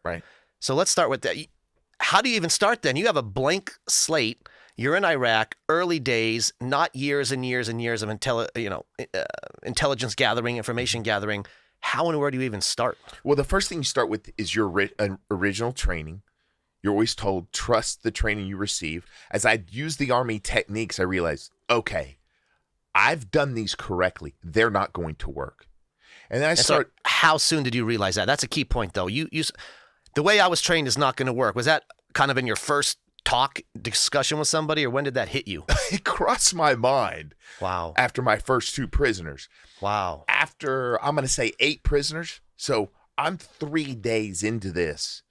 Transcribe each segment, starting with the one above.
Right. So let's start with that. How do you even start then? You have a blank slate. You're in Iraq, early days, not years and years and years of intelligence gathering, information gathering. How and where do you even start? Well, the first thing you start with is your original training. You're always told, trust the training you receive. As I use the Army techniques, I realized, okay, I've done these correctly. They're not going to work. And then So how soon did you realize that? That's a key point, though. The way I was trained is not going to work. Was that kind of in your first discussion with somebody, or when did that hit you? It crossed my mind. Wow. After my first 2 prisoners. Wow. After, I'm going to say 8 prisoners. So I'm 3 days into this,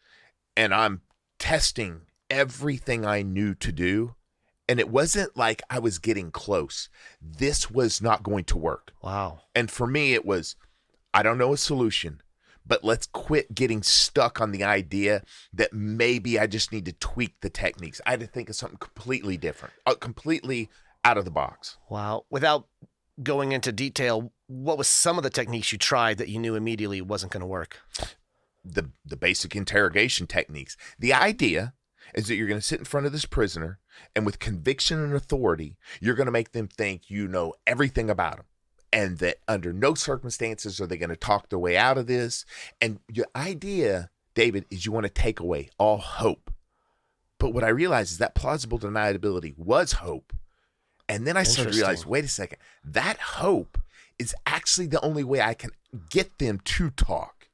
and I'm testing everything I knew to do. And it wasn't like I was getting close. This was not going to work. Wow. And for me, it was, I don't know a solution, but let's quit getting stuck on the idea that maybe I just need to tweak the techniques. I had to think of something completely different, completely out of the box. Wow. Without going into detail, what was some of the techniques you tried that you knew immediately wasn't going to work? The basic interrogation techniques. The idea is that you're going to sit in front of this prisoner, and with conviction and authority, you're going to make them think you know everything about them, and that under no circumstances are they going to talk their way out of this. And your idea, David, is you want to take away all hope. But what I realized is that plausible deniability was hope. And then I started to realize, wait a second, that hope is actually the only way I can get them to talk.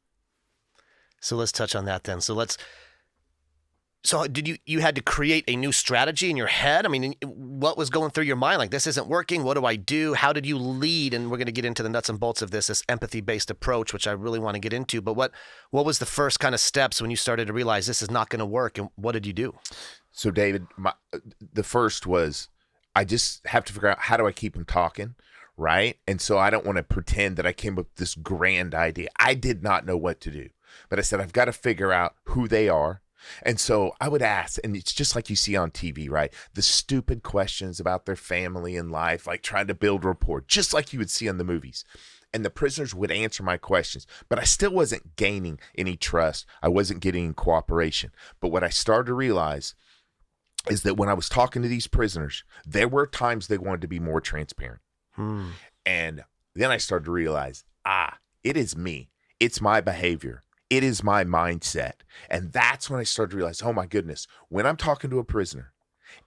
So let's touch on that then. So did you had to create a new strategy in your head? I mean, what was going through your mind? Like, this isn't working. What do I do? How did you lead? And we're going to get into the nuts and bolts of this empathy-based approach, which I really want to get into. But what was the first kind of steps when you started to realize this is not going to work? And what did you do? So David, the first was, I just have to figure out, how do I keep them talking? Right. And so I don't want to pretend that I came up with this grand idea. I did not know what to do, but I said, I've got to figure out who they are. And so I would ask, and it's just like you see on TV, right? The stupid questions about their family and life, like trying to build rapport, just like you would see on the movies. And the prisoners would answer my questions, but I still wasn't gaining any trust. I wasn't getting cooperation. But what I started to realize is that when I was talking to these prisoners, there were times they wanted to be more transparent. And then I started to realize, it is me. It's my behavior. It is my mindset. And that's when I started to realize, oh my goodness, when I'm talking to a prisoner,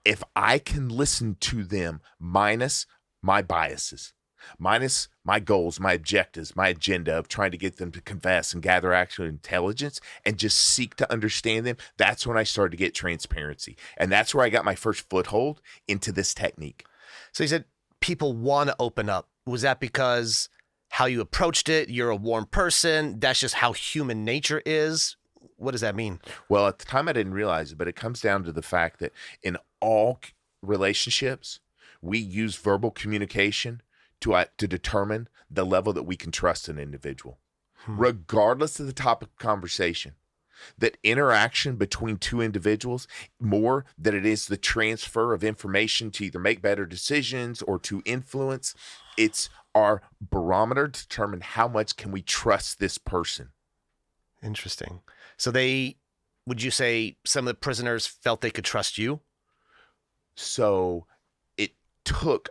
if I can listen to them minus my biases, minus my goals, my objectives, my agenda of trying to get them to confess and gather actual intelligence and just seek to understand them, that's when I started to get transparency. And that's where I got my first foothold into this technique. So you said people want to open up. Was that because how you approached it, you're a warm person, that's just how human nature is? What does that mean? Well, at the time I didn't realize it, but it comes down to the fact that in all relationships, we use verbal communication to determine the level that we can trust an individual, regardless of the topic of conversation. That interaction between two individuals, more than it is the transfer of information to either make better decisions or to influence, it's our barometer to determine how much can we trust this person. Interesting. So would you say some of the prisoners felt they could trust you? So it took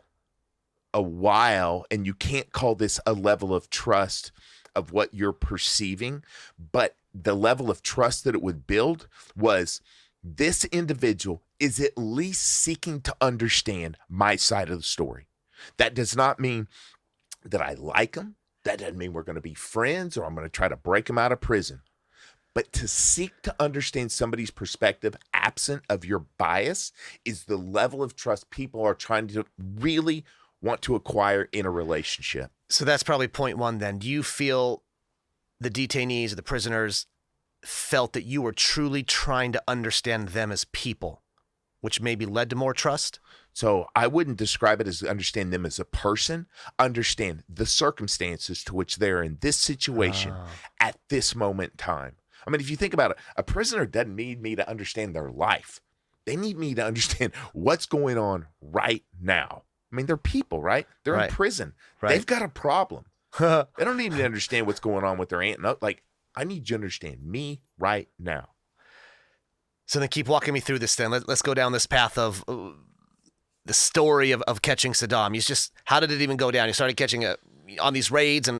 a while, and you can't call this a level of trust of what you're perceiving, but the level of trust that it would build was this individual is at least seeking to understand my side of the story. That does not mean that I like them. That doesn't mean we're going to be friends or I'm going to try to break them out of prison. But to seek to understand somebody's perspective absent of your bias is the level of trust people are trying to really want to acquire in a relationship. So that's probably point one then. Do you feel the detainees or the prisoners felt that you were truly trying to understand them as people, which maybe led to more trust? So I wouldn't describe it as understand them as a person, understand the circumstances to which they're in this situation at this moment in time. I mean, if you think about it, a prisoner doesn't need me to understand their life. They need me to understand what's going on right now. I mean, they're people, right? They're right. in prison. Right. They've got a problem. They don't need me to understand what's going on with their aunt. No, like, I need you to understand me right now. So then keep walking me through this then. Let's go down this path of the story of catching Saddam. How did it even go down? You started catching on these raids, and